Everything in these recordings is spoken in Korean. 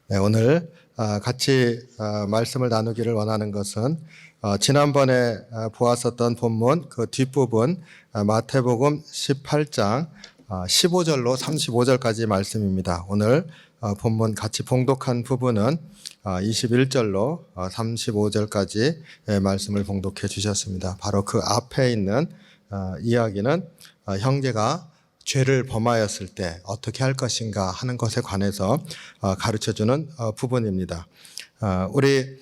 네, 오늘 같이 말씀을 나누기를 원하는 것은 지난번에 보았었던 본문 그 뒷부분 마태복음 18장 15절로 35절까지 말씀입니다. 오늘 본문 같이 봉독한 부분은 21절로 35절까지 말씀을 봉독해 주셨습니다. 바로 그 앞에 있는 이야기는 형제가 죄를 범하였을 때 어떻게 할 것인가 하는 것에 관해서 가르쳐주는 부분입니다. 우리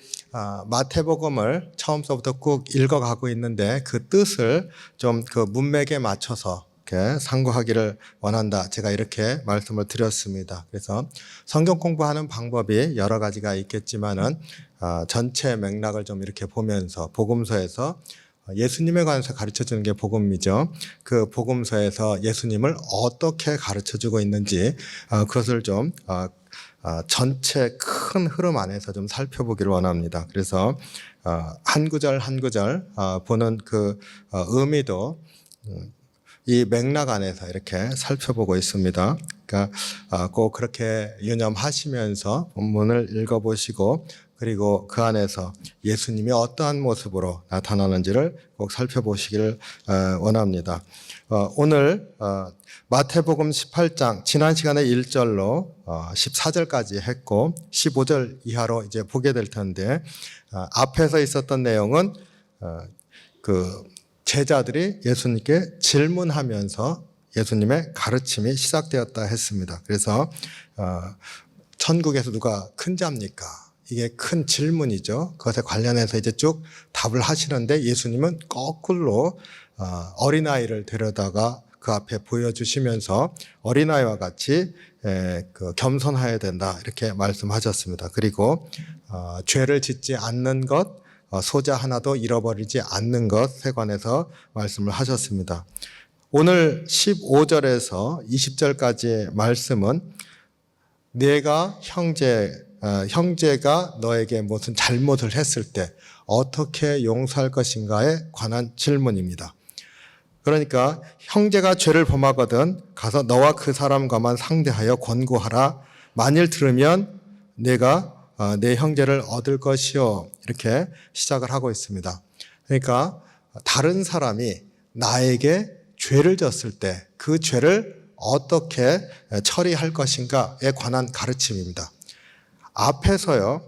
마태복음을 처음서부터 꾹 읽어가고 있는데 그 뜻을 좀 그 문맥에 맞춰서 이렇게 상고하기를 원한다. 제가 이렇게 말씀을 드렸습니다. 그래서 성경 공부하는 방법이 여러 가지가 있겠지만은 전체 맥락을 좀 이렇게 보면서 복음서에서 예수님에 관해서 가르쳐주는 게 복음이죠. 그 복음서에서 예수님을 어떻게 가르쳐주고 있는지 그것을 좀 전체 큰 흐름 안에서 좀 살펴보기를 원합니다. 그래서 한 구절 한 구절 보는 그 의미도 이 맥락 안에서 이렇게 살펴보고 있습니다. 그러니까 꼭 그렇게 유념하시면서 본문을 읽어보시고 그리고 그 안에서 예수님이 어떠한 모습으로 나타나는지를 꼭 살펴보시기를 원합니다. 오늘 마태복음 18장 지난 시간에 1절로 14절까지 했고 15절 이하로 이제 보게 될 텐데 앞에서 있었던 내용은 그 제자들이 예수님께 질문하면서 예수님의 가르침이 시작되었다 했습니다. 그래서 천국에서 누가 큰 자입니까? 이게 큰 질문이죠. 그것에 관련해서 이제 쭉 답을 하시는데 예수님은 거꾸로 어린아이를 데려다가 그 앞에 보여주시면서 어린아이와 같이 겸손해야 된다 이렇게 말씀하셨습니다. 그리고 죄를 짓지 않는 것, 소자 하나도 잃어버리지 않는 것에 관해서 말씀을 하셨습니다. 오늘 15절에서 20절까지의 말씀은 내가 형제가 너에게 무슨 잘못을 했을 때 어떻게 용서할 것인가에 관한 질문입니다. 그러니까 형제가 죄를 범하거든 가서 너와 그 사람과만 상대하여 권고하라. 만일 들으면 내가 내 형제를 얻을 것이요. 이렇게 시작을 하고 있습니다. 그러니까 다른 사람이 나에게 죄를 졌을 때 그 죄를 어떻게 처리할 것인가에 관한 가르침입니다. 앞에서요,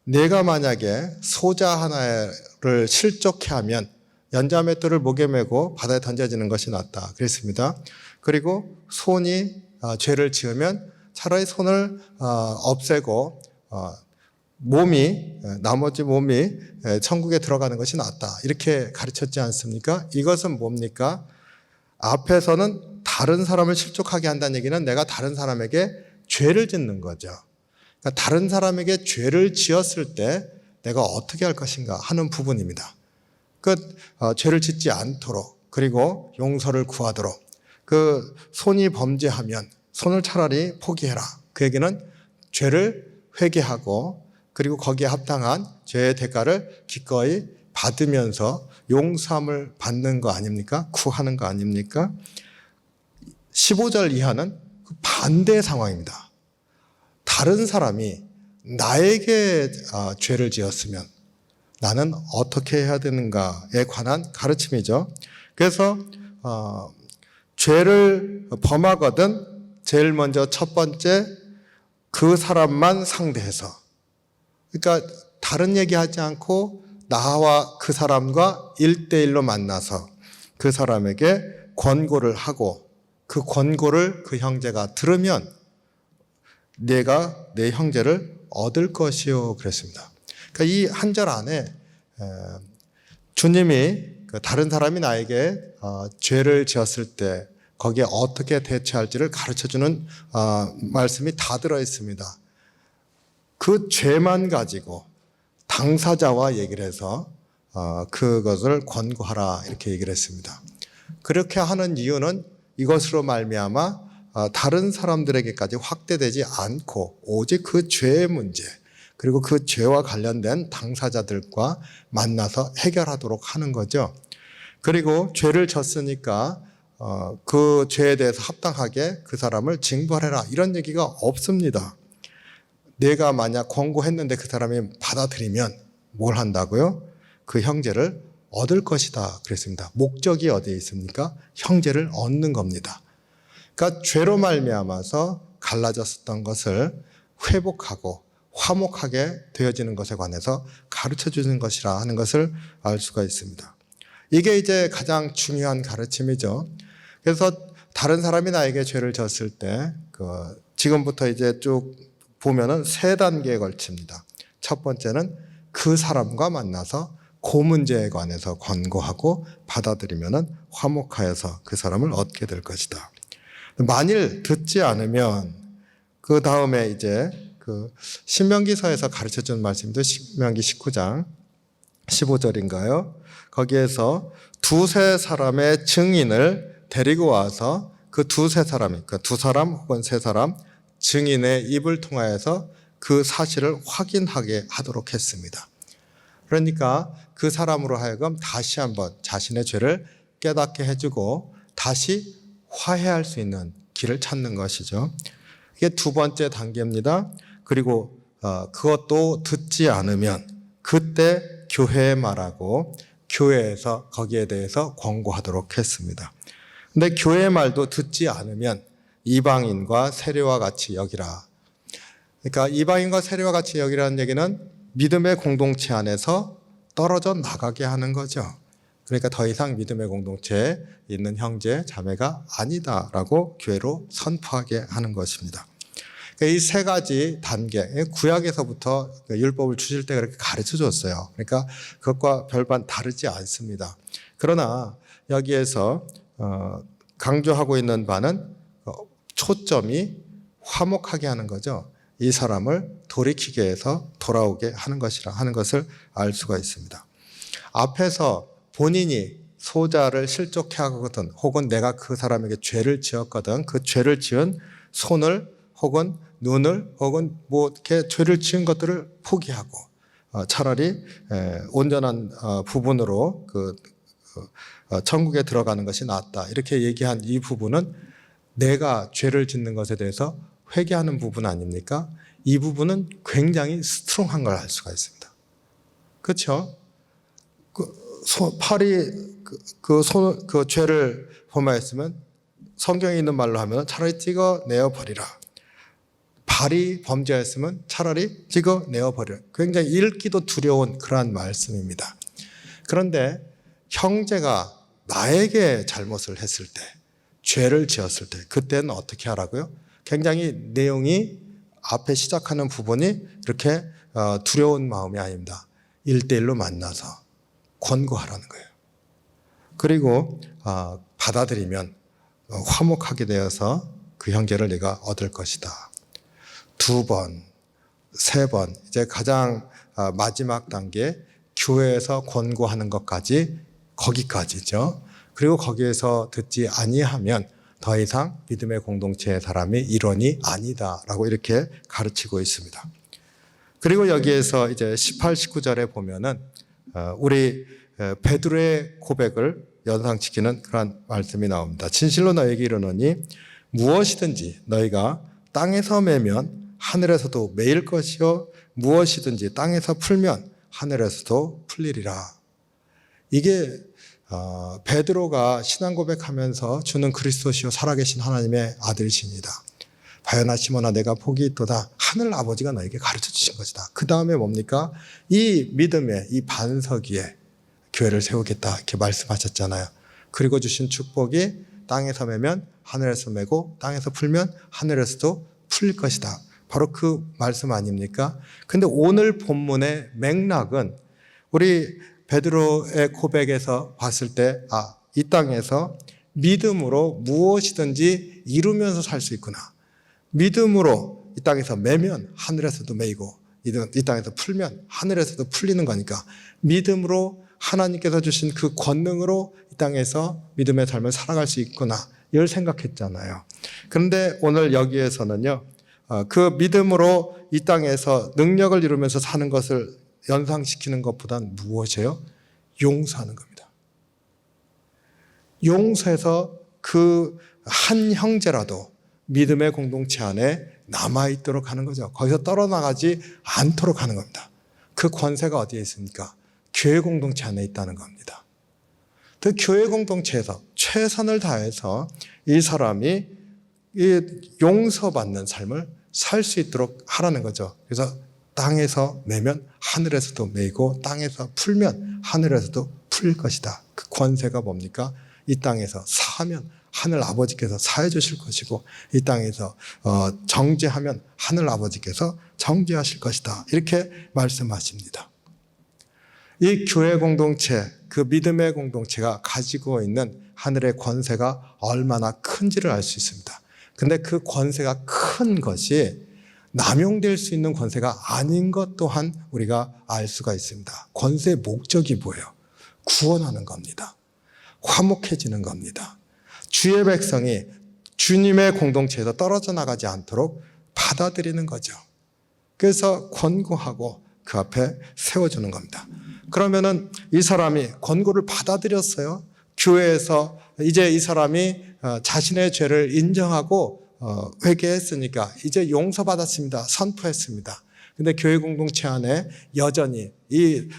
내가 만약에 소자 하나를 실족해 하면 연자맷돌을 목에 메고 바다에 던져지는 것이 낫다 그랬습니다. 그리고 손이 죄를 지으면 차라리 손을 없애고 나머지 몸이 천국에 들어가는 것이 낫다 이렇게 가르쳤지 않습니까? 이것은 뭡니까? 앞에서는 다른 사람을 실족하게 한다는 얘기는 내가 다른 사람에게 죄를 짓는 거죠. 그러니까 다른 사람에게 죄를 지었을 때 내가 어떻게 할 것인가 하는 부분입니다. 죄를 짓지 않도록 그리고 용서를 구하도록 그 손이 범죄하면 손을 차라리 포기해라. 그 얘기는 죄를 회개하고 그리고 거기에 합당한 죄의 대가를 기꺼이 받으면서 용서함을 받는 거 아닙니까? 구하는 거 아닙니까? 15절 이하는 반대의 상황입니다. 다른 사람이 나에게 죄를 지었으면 나는 어떻게 해야 되는가에 관한 가르침이죠. 그래서 죄를 범하거든 제일 먼저 첫 번째 그 사람만 상대해서 그러니까 다른 얘기하지 않고 나와 그 사람과 1대1로 만나서 그 사람에게 권고를 하고 그 권고를 그 형제가 들으면 내가 내 형제를 얻을 것이요 그랬습니다. 그러니까 이 한 절 안에 주님이 다른 사람이 나에게 죄를 지었을 때 거기에 어떻게 대처할지를 가르쳐주는 말씀이 다 들어있습니다. 그 죄만 가지고 당사자와 얘기를 해서 그것을 권고하라 이렇게 얘기를 했습니다. 그렇게 하는 이유는 이것으로 말미암아 다른 사람들에게까지 확대되지 않고 오직 그 죄의 문제 그리고 그 죄와 관련된 당사자들과 만나서 해결하도록 하는 거죠. 그리고 죄를 졌으니까 그 죄에 대해서 합당하게 그 사람을 징벌해라 이런 얘기가 없습니다. 내가 만약 권고했는데 그 사람이 받아들이면 뭘 한다고요? 그 형제를 얻을 것이다 그랬습니다. 목적이 어디에 있습니까? 형제를 얻는 겁니다. 그러니까 죄로 말미암아서 갈라졌었던 것을 회복하고 화목하게 되어지는 것에 관해서 가르쳐 주는 것이라 하는 것을 알 수가 있습니다. 이게 이제 가장 중요한 가르침이죠. 그래서 다른 사람이 나에게 죄를 졌을 때 지금부터 이제 쭉 보면은 3단계에 걸칩니다. 첫 번째는 그 사람과 만나서 그 문제에 관해서 권고하고 받아들이면은 화목하여서 그 사람을 얻게 될 것이다. 만일 듣지 않으면 그 다음에 이제 신명기서에서 가르쳐준 말씀도 신명기 19장 15절인가요? 거기에서 2-3 사람의 증인을 데리고 와서 그 2-3 사람이, 그러니까 2사람 혹은 3사람 증인의 입을 통하여서 그 사실을 확인하게 하도록 했습니다. 그러니까 그 사람으로 하여금 다시 한번 자신의 죄를 깨닫게 해주고 다시 화해할 수 있는 길을 찾는 것이죠. 이게 2번째 단계입니다. 그리고 그것도 듣지 않으면 그때 교회에 말하고 교회에서 거기에 대해서 권고하도록 했습니다. 근데 교회의 말도 듣지 않으면 이방인과 세례와 같이 여기라. 그러니까 이방인과 세례와 같이 여기라는 얘기는 믿음의 공동체 안에서 떨어져 나가게 하는 거죠. 그러니까 더 이상 믿음의 공동체에 있는 형제, 자매가 아니다라고 교회로 선포하게 하는 것입니다. 이 3가지 단계, 구약에서부터 율법을 주실 때 그렇게 가르쳐 줬어요. 그러니까 그것과 별반 다르지 않습니다. 그러나 여기에서 강조하고 있는 바는 초점이 화목하게 하는 거죠. 이 사람을 돌이키게 해서 돌아오게 하는 것이라 하는 것을 알 수가 있습니다. 앞에서 본인이 소자를 실족해 하거든 혹은 내가 그 사람에게 죄를 지었거든 그 죄를 지은 손을 혹은 눈을 혹은 이렇게 죄를 지은 것들을 포기하고 차라리 온전한 부분으로 천국에 들어가는 것이 낫다 이렇게 얘기한 이 부분은 내가 죄를 짓는 것에 대해서 회개하는 부분 아닙니까? 이 부분은 굉장히 스트롱한 걸 알 수가 있습니다. 그렇죠? 팔이 그 죄를 범하였으면 성경에 있는 말로 하면 차라리 찍어내어 버리라. 발이 범죄했으면 차라리 찍어내어 버리라. 굉장히 읽기도 두려운 그러한 말씀입니다. 그런데 형제가 나에게 잘못을 했을 때, 죄를 지었을 때 그때는 어떻게 하라고요? 굉장히 내용이 앞에 시작하는 부분이 그렇게 두려운 마음이 아닙니다. 1대1로 만나서 권고하라는 거예요. 그리고 받아들이면 화목하게 되어서 그 형제를 네가 얻을 것이다. 2번, 3번, 이제 가장 마지막 단계 교회에서 권고하는 것까지 거기까지죠. 그리고 거기에서 듣지 아니하면 더 이상 믿음의 공동체의 사람이 일원이 아니다라고 이렇게 가르치고 있습니다. 그리고 여기에서 이제 18, 19절에 보면은 우리 베드로의 고백을 연상시키는 그런 말씀이 나옵니다. 진실로 너에게 이르노니 무엇이든지 너희가 땅에서 매면 하늘에서도 매일 것이요 무엇이든지 땅에서 풀면 하늘에서도 풀리리라. 이게 베드로가 신앙 고백하면서 주는 그리스도시요 살아계신 하나님의 아들이십니다. 바요나 시몬아 내가 복이 있도다. 하늘 아버지가 너에게 가르쳐 주신 것이다. 그 다음에 뭡니까? 이 믿음의 이 반석 위에 교회를 세우겠다 이렇게 말씀하셨잖아요. 그리고 주신 축복이 땅에서 매면 하늘에서 매고 땅에서 풀면 하늘에서도 풀릴 것이다. 바로 그 말씀 아닙니까? 근데 오늘 본문의 맥락은 우리 베드로의 고백에서 봤을 때 이 땅에서 믿음으로 무엇이든지 이루면서 살 수 있구나. 믿음으로 이 땅에서 매면 하늘에서도 매이고 이 땅에서 풀면 하늘에서도 풀리는 거니까 믿음으로 하나님께서 주신 그 권능으로 이 땅에서 믿음의 삶을 살아갈 수 있구나 이걸 생각했잖아요. 그런데 오늘 여기에서는요 그 믿음으로 이 땅에서 능력을 이루면서 사는 것을 연상시키는 것보다는 무엇이에요? 용서하는 겁니다. 용서해서 그 한 형제라도 믿음의 공동체 안에 남아있도록 하는 거죠. 거기서 떨어나가지 않도록 하는 겁니다. 그 권세가 어디에 있습니까? 교회 공동체 안에 있다는 겁니다. 그 교회 공동체에서 최선을 다해서 이 사람이 이 용서받는 삶을 살 수 있도록 하라는 거죠. 그래서 땅에서 매면 하늘에서도 매이고 땅에서 풀면 하늘에서도 풀릴 것이다. 그 권세가 뭡니까? 이 땅에서 사하면 하늘 아버지께서 사해 주실 것이고 이 땅에서 정죄하면 하늘 아버지께서 정죄하실 것이다. 이렇게 말씀하십니다. 이 교회 공동체, 그 믿음의 공동체가 가지고 있는 하늘의 권세가 얼마나 큰지를 알 수 있습니다. 근데 그 권세가 큰 것이 남용될 수 있는 권세가 아닌 것 또한 우리가 알 수가 있습니다. 권세의 목적이 뭐예요? 구원하는 겁니다. 화목해지는 겁니다. 주의 백성이 주님의 공동체에서 떨어져 나가지 않도록 받아들이는 거죠. 그래서 권고하고 그 앞에 세워주는 겁니다. 그러면은 이 사람이 권고를 받아들였어요. 교회에서 이제 이 사람이 자신의 죄를 인정하고 회개했으니까 이제 용서받았습니다. 선포했습니다. 근데 교회 공동체 안에 여전히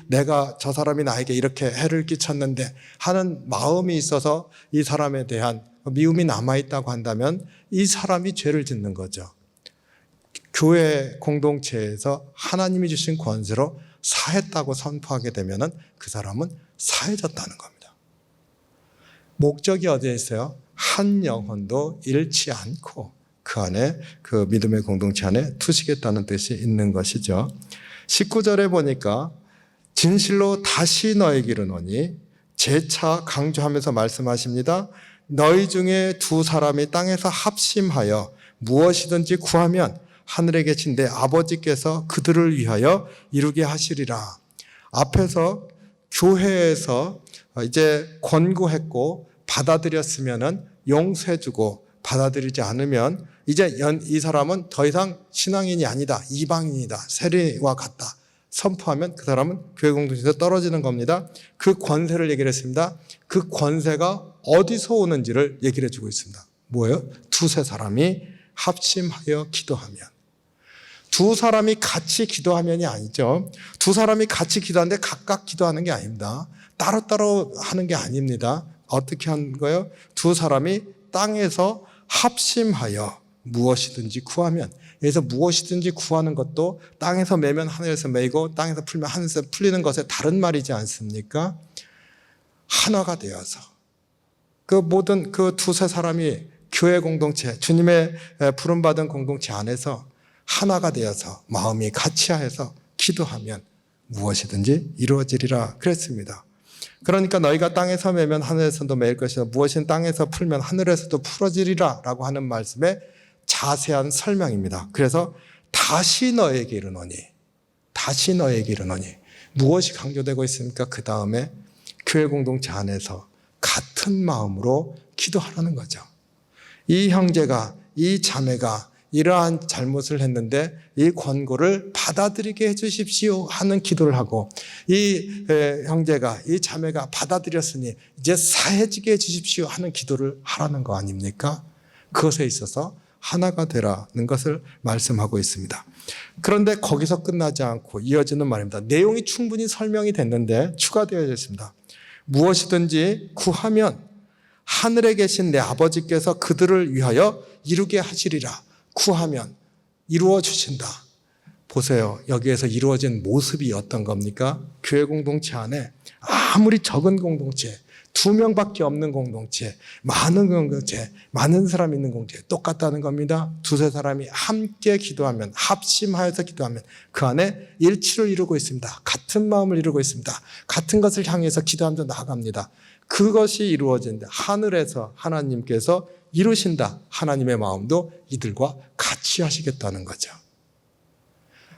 내가 저 사람이 나에게 이렇게 해를 끼쳤는데 하는 마음이 있어서 이 사람에 대한 미움이 남아있다고 한다면 이 사람이 죄를 짓는 거죠. 교회 공동체에서 하나님이 주신 권세로 사했다고 선포하게 되면 그 사람은 사해졌다는 겁니다. 목적이 어디에 있어요? 한 영혼도 잃지 않고 그 안에 그 믿음의 공동체 안에 두시겠다는 뜻이 있는 것이죠. 19절에 보니까 진실로 다시 너에게 이르노니 재차 강조하면서 말씀하십니다. 너희 중에 두 사람이 땅에서 합심하여 무엇이든지 구하면 하늘에 계신 내 아버지께서 그들을 위하여 이루게 하시리라. 앞에서 교회에서 이제 권고했고 받아들였으면은 용서해주고 받아들이지 않으면 이제 이 사람은 더 이상 신앙인이 아니다. 이방인이다. 세리와 같다. 선포하면 그 사람은 교회 공동체에서 떨어지는 겁니다. 그 권세를 얘기를 했습니다. 그 권세가 어디서 오는지를 얘기를 해주고 있습니다. 뭐예요? 두세 사람이 합심하여 기도하면. 두 사람이 같이 기도하면이 아니죠. 두 사람이 같이 기도하는데 각각 기도하는 게 아닙니다. 따로따로 하는 게 아닙니다. 어떻게 하는 거예요? 두 사람이 땅에서 합심하여 무엇이든지 구하면, 여기서 무엇이든지 구하는 것도 땅에서 매면 하늘에서 매이고 땅에서 풀면 하늘에서 풀리는 것에 다른 말이지 않습니까? 하나가 되어서 그 모든 그 두세 사람이 교회 공동체, 주님의 부름받은 공동체 안에서 하나가 되어서 마음이 같이하여서 기도하면 무엇이든지 이루어지리라 그랬습니다. 그러니까 너희가 땅에서 매면 하늘에서도 매일 것이다. 무엇인 땅에서 풀면 하늘에서도 풀어지리라 라고 하는 말씀의 자세한 설명입니다. 그래서 다시 너에게 이르노니, 다시 너에게 이르노니 무엇이 강조되고 있습니까? 그 다음에 교회 공동체 안에서 같은 마음으로 기도하라는 거죠. 이 형제가, 이 자매가 이러한 잘못을 했는데 이 권고를 받아들이게 해주십시오 하는 기도를 하고, 이 형제가, 이 자매가 받아들였으니 이제 사해지게 해주십시오 하는 기도를 하라는 거 아닙니까? 그것에 있어서 하나가 되라는 것을 말씀하고 있습니다. 그런데 거기서 끝나지 않고 이어지는 말입니다. 내용이 충분히 설명이 됐는데 추가되어 있습니다. 무엇이든지 구하면 하늘에 계신 내 아버지께서 그들을 위하여 이루게 하시리라. 구하면 이루어 주신다. 보세요. 여기에서 이루어진 모습이 어떤 겁니까? 교회 공동체 안에 아무리 적은 공동체, 2명밖에 없는 공동체, 많은 공동체, 많은 사람 있는 공동체 똑같다는 겁니다. 두세 사람이 함께 기도하면, 합심하여서 기도하면 그 안에 일치를 이루고 있습니다. 같은 마음을 이루고 있습니다. 같은 것을 향해서 기도하면서 나아갑니다. 그것이 이루어진다. 하늘에서 하나님께서 이루신다. 하나님의 마음도 이들과 같이 하시겠다는 거죠.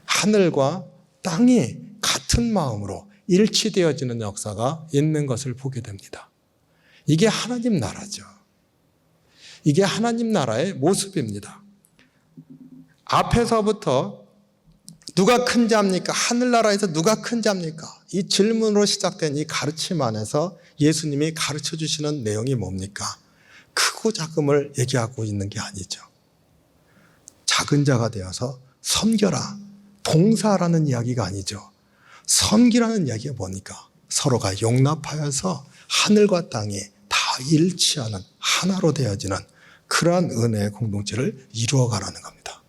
하늘과 땅이 같은 마음으로 일치되어지는 역사가 있는 것을 보게 됩니다. 이게 하나님 나라죠. 이게 하나님 나라의 모습입니다. 앞에서부터 누가 큰 자입니까? 하늘나라에서 누가 큰 자입니까? 이 질문으로 시작된 이 가르침 안에서 예수님이 가르쳐 주시는 내용이 뭡니까? 크고 작음을 얘기하고 있는 게 아니죠. 작은 자가 되어서 섬겨라. 봉사라는 이야기가 아니죠. 섬기라는 이야기가 뭐니까? 서로가 용납하여서 하늘과 땅이 다 일치하는 하나로 되어지는 그러한 은혜의 공동체를 이루어가라는 겁니다.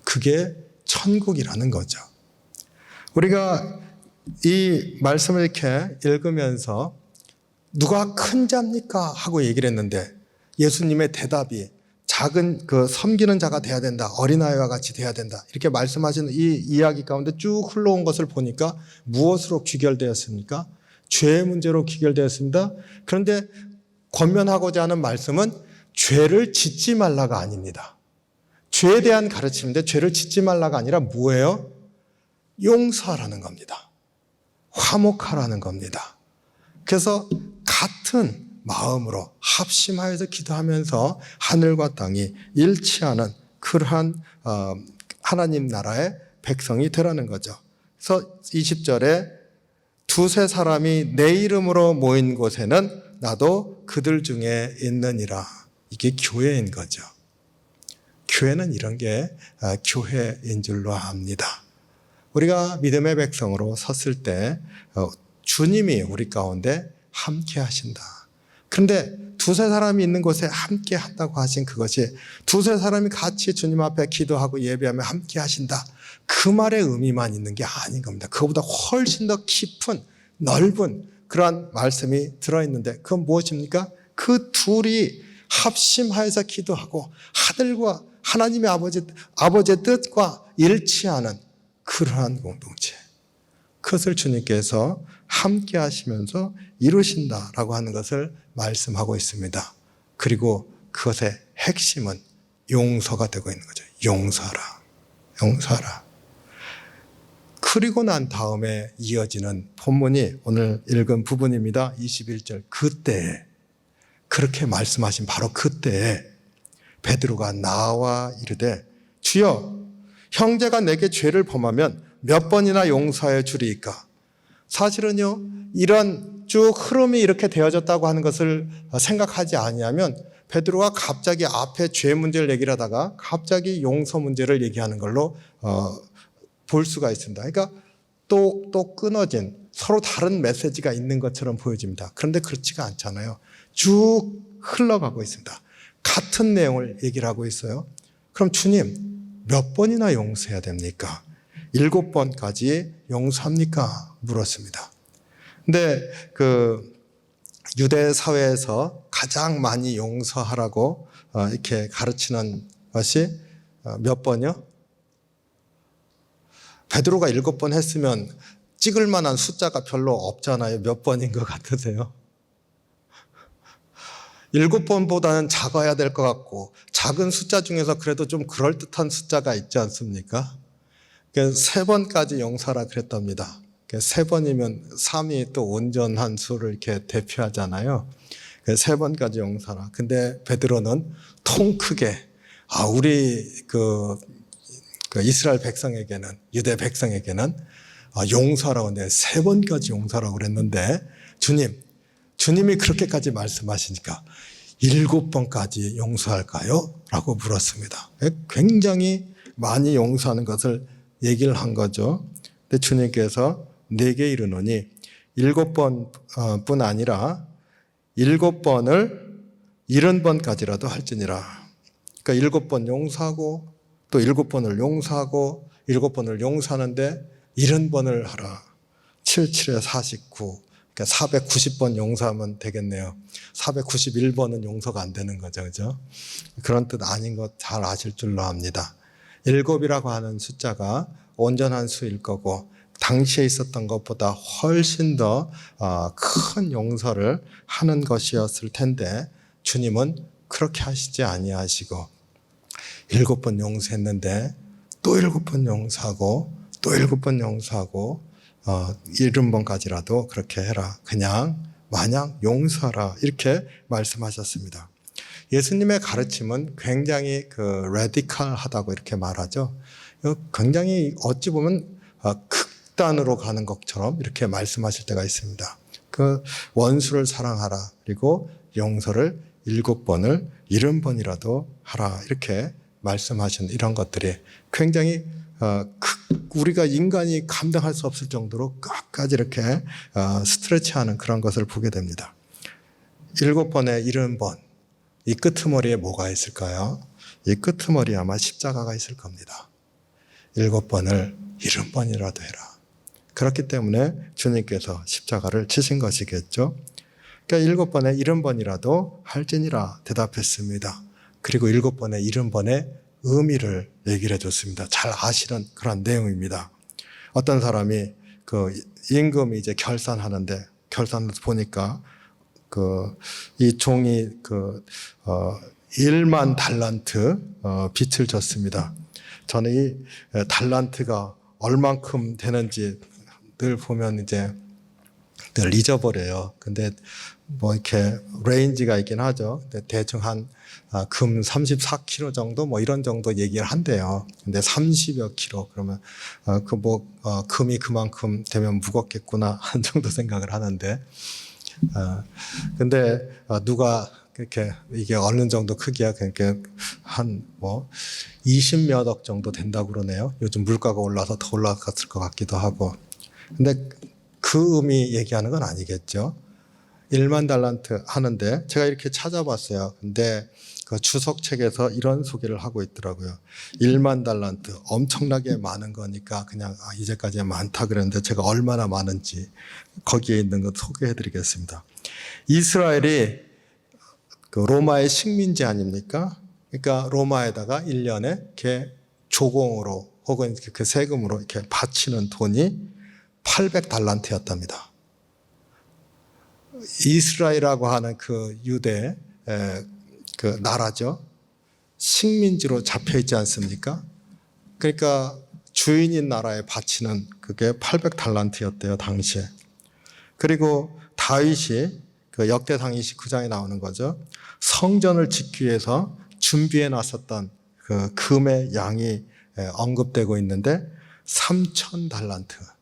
그게 천국이라는 거죠. 우리가 이 말씀을 이렇게 읽으면서 누가 큰 자입니까? 하고 얘기를 했는데 예수님의 대답이 작은 섬기는 자가 돼야 된다. 어린아이와 같이 돼야 된다. 이렇게 말씀하시는 이 이야기 가운데 쭉 흘러온 것을 보니까 무엇으로 귀결되었습니까? 죄의 문제로 귀결되었습니다. 그런데 권면하고자 하는 말씀은 죄를 짓지 말라가 아닙니다. 죄에 대한 가르침인데 죄를 짓지 말라가 아니라 뭐예요? 용서하라는 겁니다. 화목하라는 겁니다. 그래서 같은 마음으로 합심하여서 기도하면서 하늘과 땅이 일치하는 그러한 하나님 나라의 백성이 되라는 거죠. 그래서 20절에 두세 사람이 내 이름으로 모인 곳에는 나도 그들 중에 있느니라. 이게 교회인 거죠. 교회는 이런 게 교회인 줄로 압니다. 우리가 믿음의 백성으로 섰을 때 주님이 우리 가운데 함께 하신다. 그런데 두세 사람이 있는 곳에 함께 한다고 하신 그것이 두세 사람이 같이 주님 앞에 기도하고 예배하며 함께 하신다. 그 말의 의미만 있는 게 아닌 겁니다. 그거보다 훨씬 더 깊은 넓은 그러한 말씀이 들어있는데 그건 무엇입니까? 그 둘이 합심하여서 기도하고 하늘과 하나님의 아버지의 뜻과 일치하는 그러한 공동체. 그것을 주님께서 함께 하시면서 이루신다라고 하는 것을 말씀하고 있습니다. 그리고 그것의 핵심은 용서가 되고 있는 거죠. 용서하라. 용서하라. 그리고 난 다음에 이어지는 본문이 오늘 읽은 부분입니다. 21절. 그때에 그렇게 말씀하신 바로 그때에 베드로가 나와 이르되 주여 형제가 내게 죄를 범하면 몇 번이나 용서하여 주리이까? 사실은요, 이런 쭉 흐름이 이렇게 되어졌다고 하는 것을 생각하지 아니하면 베드로가 갑자기 앞에 죄 문제를 얘기를 하다가 갑자기 용서 문제를 얘기하는 걸로 볼 수가 있습니다. 그러니까 또 끊어진 서로 다른 메시지가 있는 것처럼 보여집니다. 그런데 그렇지가 않잖아요. 쭉 흘러가고 있습니다. 같은 내용을 얘기를 하고 있어요. 그럼 주님, 몇 번이나 용서해야 됩니까? 7번까지 용서합니까? 물었습니다. 근데 유대 사회에서 가장 많이 용서하라고 이렇게 가르치는 것이 몇 번이요? 베드로가 7번 했으면 찍을 만한 숫자가 별로 없잖아요. 몇 번인 것 같으세요? 7번보다는 작아야 될 것 같고 작은 숫자 중에서 그래도 좀 그럴듯한 숫자가 있지 않습니까? 3번까지 용서하라 그랬답니다. 3번이면 3이 또 온전한 수를 이렇게 대표하잖아요. 3번까지 용서하라. 근데 베드로는 통 크게 우리 이스라엘 백성에게는 유대 백성에게는 용서하라고 했는데 3번까지 용서하라고 그랬는데 주님이 그렇게까지 말씀하시니까 7번까지 용서할까요? 라고 물었습니다. 굉장히 많이 용서하는 것을 얘기를 한 거죠. 근데 주님께서 내게 이르노니 7번뿐 아니라 7번을 70번까지라도 할지니라. 그러니까 7번 용서하고 또 7번을 용서하고 7번을 용서하는데 70번을 하라. 7, 7에 49. 그러니까 490번 용서하면 되겠네요. 491번은 용서가 안 되는 거죠. 그죠? 그런 뜻 아닌 것 잘 아실 줄로 압니다. 7이라고 하는 숫자가 온전한 수일 거고 당시에 있었던 것보다 훨씬 더 큰 용서를 하는 것이었을 텐데 주님은 그렇게 하시지 아니하시고 7번 용서했는데 또 7번 용서하고 또 7번 용서하고 70번까지라도 그렇게 해라. 그냥 마냥 용서하라. 이렇게 말씀하셨습니다. 예수님의 가르침은 굉장히 레디컬하다고 이렇게 말하죠. 굉장히 어찌 보면 극단으로 가는 것처럼 이렇게 말씀하실 때가 있습니다. 원수를 사랑하라. 그리고 용서를 7번을 70번이라도 하라. 이렇게 말씀하신 이런 것들이 굉장히 우리가 인간이 감당할 수 없을 정도로 끝까지 이렇게 스트레치하는 그런 것을 보게 됩니다. 7번에 70번, 이 끄트머리에 뭐가 있을까요? 이 끄트머리에 아마 십자가가 있을 겁니다. 7번을 70번이라도 해라. 그렇기 때문에 주님께서 십자가를 치신 것이겠죠. 그러니까 7번에 70번이라도 할지니라 대답했습니다. 그리고 7번에 70번의 의미를 얘기를 해줬습니다. 잘 아시는 그런 내용입니다. 어떤 사람이 그 임금이 이제 결산하는데 결산을 보니까 이 종이 1만 달란트 빚을 졌습니다. 저는 이 달란트가 얼만큼 되는지 늘 보면 이제 늘 잊어버려요. 근데 뭐 이렇게 레인지가 있긴 하죠. 근데 대충 한 금 34kg 정도 뭐 이런 정도 얘기를 한대요. 근데 30여 킬로 그러면 금이 그만큼 되면 무겁겠구나 하는 정도 생각을 하는데 근데 누가 이렇게 이게 어느 정도 크기야 그러니까 한 20몇 억 정도 된다고 그러네요. 요즘 물가가 올라서 더 올라갔을 것 같기도 하고. 근데 그 의미 얘기하는 건 아니겠죠. 1만 달란트 하는데 제가 이렇게 찾아봤어요. 근데 그 주석책에서 이런 소개를 하고 있더라고요. 1만 달란트 엄청나게 많은 거니까 그냥 이제까지 많다 그랬는데 제가 얼마나 많은지 거기에 있는 거 소개해 드리겠습니다. 이스라엘이 그 로마의 식민지 아닙니까? 그러니까 로마에다가 1년에 이렇게 조공으로 혹은 그 세금으로 이렇게 바치는 돈이 800달란트였답니다. 이스라엘이라고 하는 그 유대 그 나라죠. 식민지로 잡혀 있지 않습니까? 그러니까 주인인 나라에 바치는 그게 800달란트였대요, 당시에. 그리고 다윗이 그 역대상 29장에 나오는 거죠. 성전을 짓기 위해서 준비해 놨었던 그 금의 양이 언급되고 있는데 3,000달란트.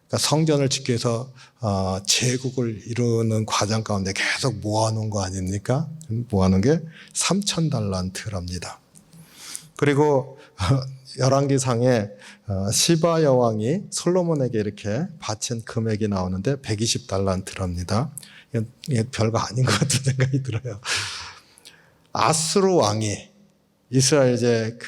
그러니까 성전을 짓기 위해서 제국을 이루는 과정 가운데 계속 모아놓은 거 아닙니까? 모아놓은 게 3,000달란트랍니다. 그리고 열왕기상에 시바 여왕이 솔로몬에게 이렇게 바친 금액이 나오는데 120달란트랍니다. 이게 별거 아닌 것 같은 생각이 들어요. 아수르 왕이 이스라엘 이제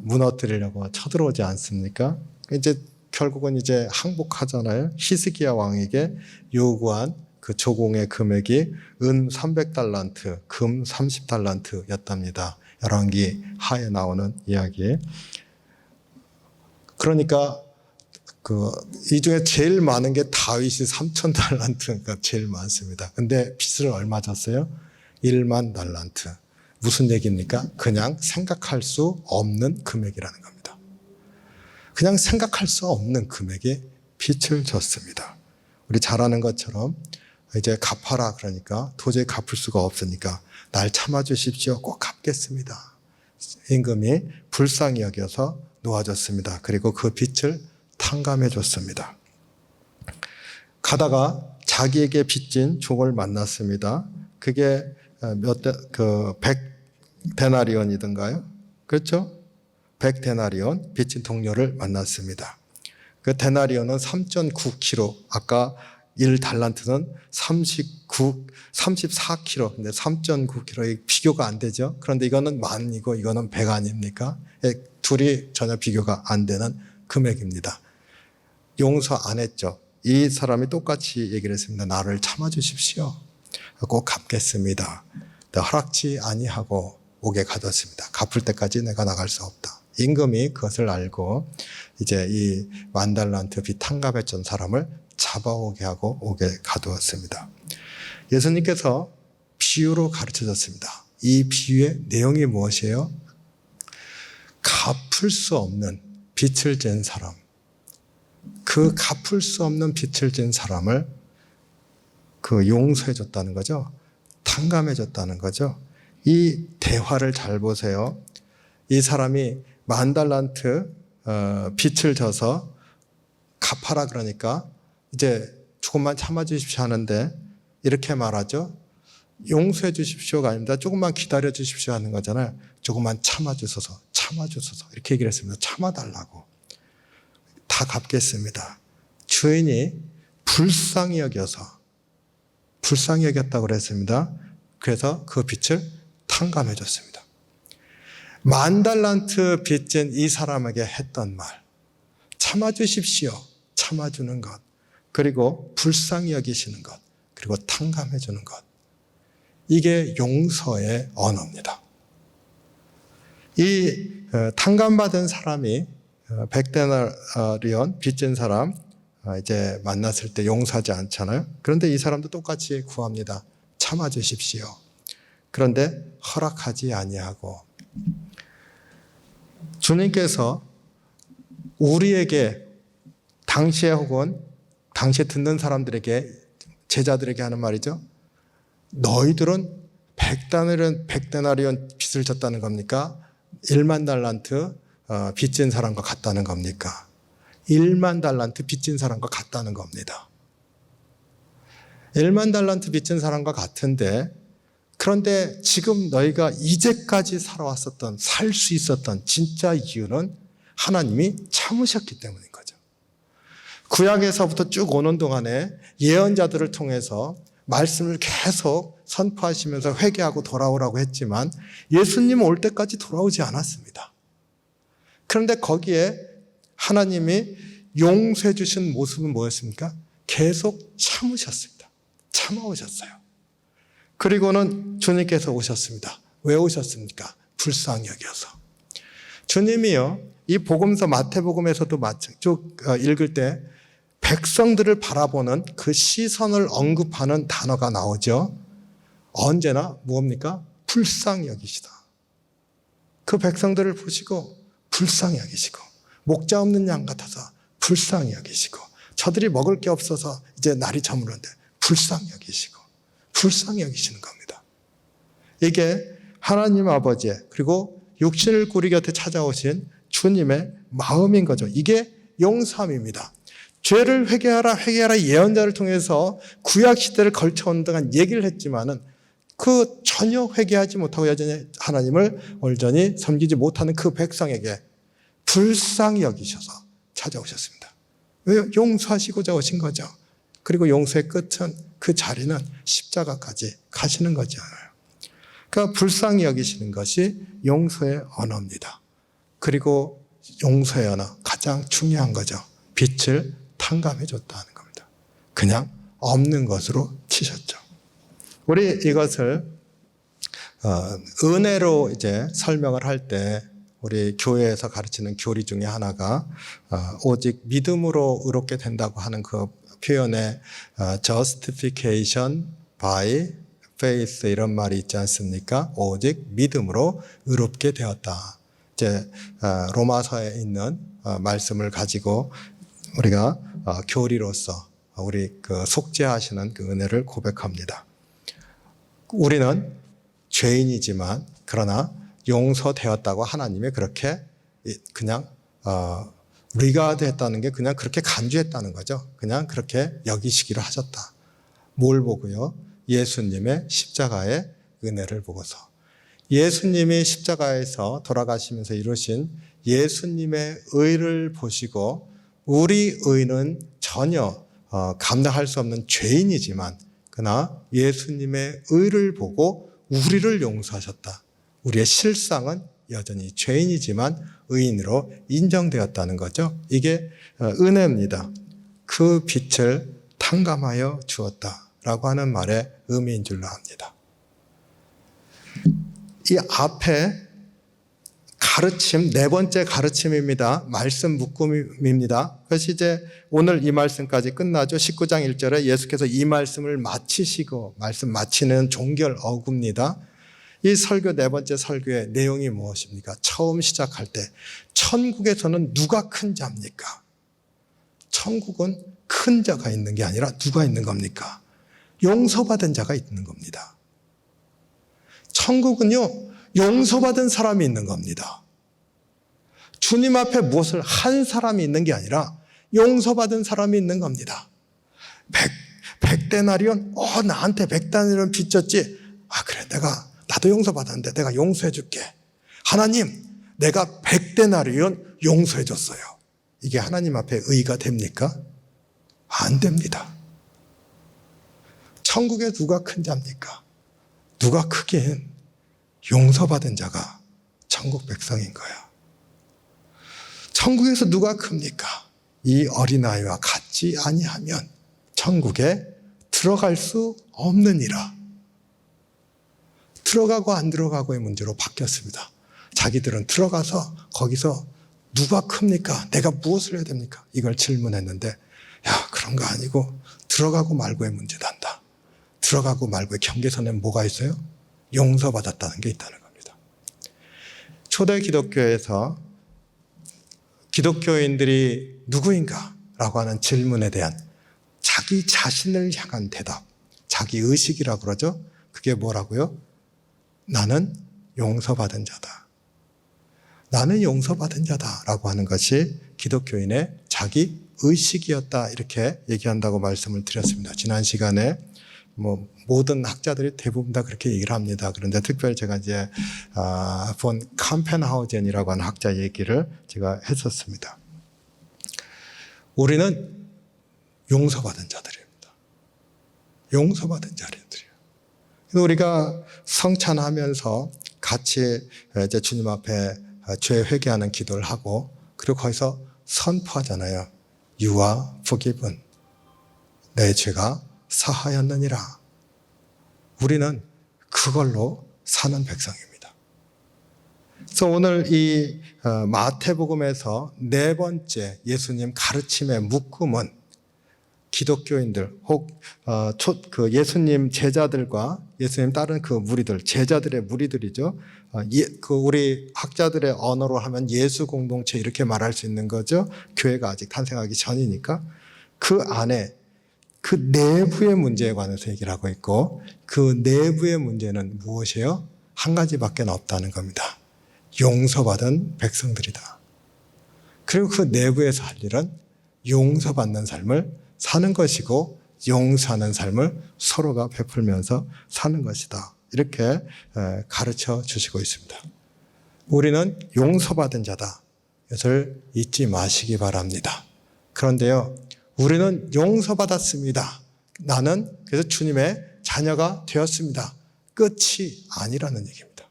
무너뜨리려고 쳐들어오지 않습니까? 이제 결국은 이제 항복하잖아요. 히스기야 왕에게 요구한 그 조공의 금액이 은 300달란트, 금 30달란트였답니다. 열왕기 하에 나오는 이야기. 그러니까 이 중에 제일 많은 게 다윗이 3,000달란트가 제일 많습니다. 근데 빚을 얼마 졌어요? 1만 달란트. 무슨 얘기입니까? 그냥 생각할 수 없는 금액이라는 겁니다. 그냥 생각할 수 없는 금액의 빚을 졌습니다. 우리 잘 아는 것처럼 이제 갚아라 그러니까 도저히 갚을 수가 없으니까 날 참아주십시오. 꼭 갚겠습니다. 임금이 불쌍히 여겨서 놓아줬습니다. 그리고 그 빚을 탕감해 줬습니다. 가다가 자기에게 빚진 종을 만났습니다. 그게 100데나리온이던가요? 그렇죠? 100데나리온 빚진 동료를 만났습니다. 그 데나리온은 3.9kg, 아까 1달란트는 34kg, 근데 3.9kg 비교가 안 되죠. 그런데 이거는 만이고 이거는 100 아닙니까? 둘이 전혀 비교가 안 되는 금액입니다. 용서 안 했죠. 이 사람이 똑같이 얘기를 했습니다. 나를 참아주십시오. 꼭 갚겠습니다. 허락지 아니하고 옥에 가뒀습니다. 갚을 때까지 내가 나갈 수 없다. 임금이 그것을 알고 이제 이 10,000달란트 빚 탕감했던 사람을 잡아오게 하고 옥에 가두었습니다. 예수님께서 비유로 가르쳐줬습니다. 이 비유의 내용이 무엇이에요? 갚을 수 없는 빚을 진 사람, 그 갚을 수 없는 빚을 진 사람을 용서해 줬다는 거죠. 탕감해 줬다는 거죠. 이 대화를 잘 보세요. 이 사람이 10,000달란트 빚을 져서 갚아라 그러니까 이제 조금만 참아주십시오 하는데 이렇게 말하죠. 용서해 주십시오가 아닙니다. 조금만 기다려 주십시오 하는 거잖아요. 조금만 참아주소서, 참아주소서 이렇게 얘기를 했습니다. 참아달라고. 다 갚겠습니다. 주인이 불쌍히 여겼다고 그랬습니다. 그래서 그 빚을 탕감해 줬습니다. 10,000달란트 빚진 이 사람에게 했던 말, 참아주십시오, 참아주는 것, 그리고 불쌍히 여기시는 것, 그리고 탕감해 주는 것, 이게 용서의 언어입니다. 이 탕감받은 사람이 100데나리온 빚진 사람 이제 만났을 때 용서하지 않잖아요. 그런데 이 사람도 똑같이 구합니다. 참아주십시오. 그런데 허락하지 아니하고, 주님께서 우리에게 당시에 혹은 당시에 듣는 사람들에게, 제자들에게 하는 말이죠. 너희들은 100데나리온 빚을 졌다는 겁니까? 10,000달란트 빚진 사람과 같다는 겁니까? 10,000달란트 빚진 사람과 같다는 겁니다. 10,000달란트 빚진 사람과 같은데, 그런데 지금 너희가 이제까지 살아왔었던, 살 수 있었던 진짜 이유는 하나님이 참으셨기 때문인 거죠. 구약에서부터 쭉 오는 동안에 예언자들을 통해서 말씀을 계속 선포하시면서 회개하고 돌아오라고 했지만 예수님 올 때까지 돌아오지 않았습니다. 그런데 거기에 하나님이 용서해 주신 모습은 뭐였습니까? 계속 참으셨습니다. 참아오셨어요. 그리고는 주님께서 오셨습니다. 왜 오셨습니까? 불쌍히 여겨서. 주님이요, 이 복음서 마태복음에서도 쭉 읽을 때 백성들을 바라보는 그 시선을 언급하는 단어가 나오죠. 언제나 뭡니까? 불쌍히 여기시다. 그 백성들을 보시고 불쌍히 여기시고, 목자 없는 양 같아서 불쌍히 여기시고, 저들이 먹을 게 없어서 이제 날이 저물었는데 불쌍히 여기시고, 불쌍히 여기시는 겁니다. 이게 하나님 아버지의, 그리고 육신을 꾸리 곁에 찾아오신 주님의 마음인 거죠. 이게 용서함입니다. 죄를 회개하라 회개하라 예언자를 통해서 구약 시대를 걸쳐온 동안 얘기를 했지만은 그 전혀 회개하지 못하고 여전히 하나님을 온전히 섬기지 못하는 그 백성에게 불쌍히 여기셔서 찾아오셨습니다. 왜? 용서하시고자 오신 거죠. 그리고 용서의 끝은, 그 자리는 십자가까지 가시는 거잖아요. 그러니까 불쌍히 여기시는 것이 용서의 언어입니다. 그리고 용서의 언어, 가장 중요한 거죠. 빚을 탕감해 줬다는 겁니다. 그냥 없는 것으로 치셨죠. 우리 이것을 은혜로 이제 설명을 할 때 우리 교회에서 가르치는 교리 중에 하나가 오직 믿음으로 의롭게 된다고 하는 그 표현에 justification by faith 이런 말이 있지 않습니까? 오직 믿음으로 의롭게 되었다. 이제 로마서에 있는 말씀을 가지고 우리가 교리로서 우리 그 속죄하시는 그 은혜를 고백합니다. 우리는 죄인이지만 그러나 용서되었다고 하나님이 그렇게 그냥 리가드했다는 게 그냥 그렇게 간주했다는 거죠. 그냥 그렇게 여기시기를 하셨다. 뭘 보고요? 예수님의 십자가의 은혜를 보고서. 예수님이 십자가에서 돌아가시면서 이루신 예수님의 의를 보시고 우리 의는 전혀 감당할 수 없는 죄인이지만 그러나 예수님의 의를 보고 우리를 용서하셨다. 우리의 실상은 여전히 죄인이지만 의인으로 인정되었다는 거죠. 이게 은혜입니다. 그 빛을 탕감하여 주었다라고 하는 말의 의미인 줄로 압니다. 이 앞에 가르침, 네 번째 가르침입니다. 말씀 묶음입니다. 그래서 이제 오늘 이 말씀까지 끝나죠. 19장 1절에 예수께서 이 말씀을 마치시고, 말씀 마치는 종결 어구입니다. 이 설교, 네 번째 설교의 내용이 무엇입니까? 처음 시작할 때 천국에서는 누가 큰 자입니까? 천국은 큰 자가 있는 게 아니라 누가 있는 겁니까? 용서받은 자가 있는 겁니다. 천국은요, 용서받은 사람이 있는 겁니다. 주님 앞에 무엇을 한 사람이 있는 게 아니라 용서받은 사람이 있는 겁니다. 100데나리온? 나한테 100데나리온 빚졌지? 아, 그래, 나도 용서받았는데 내가 용서해 줄게. 하나님, 내가 100데나리온 용서해 줬어요. 이게 하나님 앞에 의가 됩니까? 안 됩니다. 천국에 누가 큰 자입니까? 누가 크긴 용서받은 자가 천국 백성인 거야. 천국에서 누가 큽니까? 이 어린아이와 같지 아니하면 천국에 들어갈 수 없느니라. 들어가고 안 들어가고의 문제로 바뀌었습니다. 자기들은 들어가서 거기서 누가 큽니까? 내가 무엇을 해야 됩니까? 이걸 질문했는데, 야, 그런 거 아니고 들어가고 말고의 문제단다. 들어가고 말고의 경계선엔 뭐가 있어요? 용서받았다는 게 있다는 겁니다. 초대 기독교에서 기독교인들이 누구인가? 라고 하는 질문에 대한 자기 자신을 향한 대답, 자기 의식이라고 그러죠. 그게 뭐라고요? 나는 용서받은 자다. 나는 용서받은 자다라고 하는 것이 기독교인의 자기 의식이었다, 이렇게 얘기한다고 말씀을 드렸습니다. 지난 시간에 모든 학자들이 대부분 다 그렇게 얘기를 합니다. 그런데 특별히 제가 이제 본 캄펜하우젠이라고 하는 학자 얘기를 제가 했었습니다. 우리는 용서받은 자들입니다. 용서받은 자들이에요. 우리가 성찬하면서 같이 이제 주님 앞에 죄 회개하는 기도를 하고, 그리고 거기서 선포하잖아요. You are forgiven. 내 죄가 사하였느니라. 우리는 그걸로 사는 백성입니다. 그래서 오늘 이 마태복음에서 네 번째 예수님 가르침의 묶음은 기독교인들 혹 예수님 제자들과 예수님 따른 그 무리들, 제자들의 무리들이죠. 우리 학자들의 언어로 하면 예수 공동체 이렇게 말할 수 있는 거죠. 교회가 아직 탄생하기 전이니까. 그 안에 그 내부의 문제에 관해서 얘기를 하고 있고, 그 내부의 문제는 무엇이에요? 한 가지밖에 없다는 겁니다. 용서받은 백성들이다. 그리고 그 내부에서 할 일은 용서받는 삶을 사는 것이고, 용서하는 삶을 서로가 베풀면서 사는 것이다. 이렇게 가르쳐 주시고 있습니다. 우리는 용서받은 자다. 이것을 잊지 마시기 바랍니다. 그런데요, 우리는 용서받았습니다. 나는 그래서 주님의 자녀가 되었습니다. 끝이 아니라는 얘기입니다.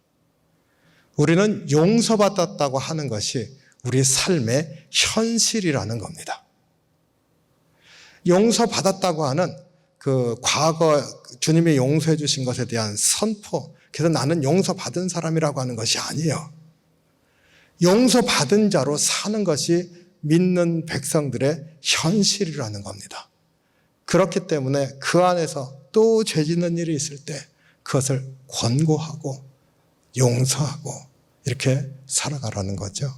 우리는 용서받았다고 하는 것이 우리 삶의 현실이라는 겁니다. 용서받았다고 하는 그 과거 주님이 용서해 주신 것에 대한 선포, 그래서 나는 용서받은 사람이라고 하는 것이 아니에요. 용서받은 자로 사는 것이 믿는 백성들의 현실이라는 겁니다. 그렇기 때문에 그 안에서 또 죄 짓는 일이 있을 때 그것을 권고하고 용서하고 이렇게 살아가라는 거죠.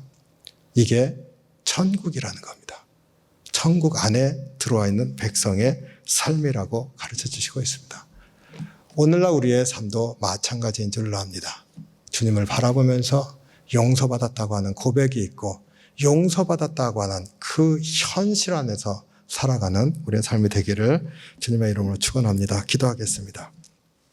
이게 천국이라는 겁니다. 천국 안에 들어와 있는 백성의 삶이라고 가르쳐 주시고 있습니다. 오늘날 우리의 삶도 마찬가지인 줄로 압니다. 주님을 바라보면서 용서받았다고 하는 고백이 있고, 용서받았다고 하는 그 현실 안에서 살아가는 우리의 삶이 되기를 주님의 이름으로 축원합니다. 기도하겠습니다.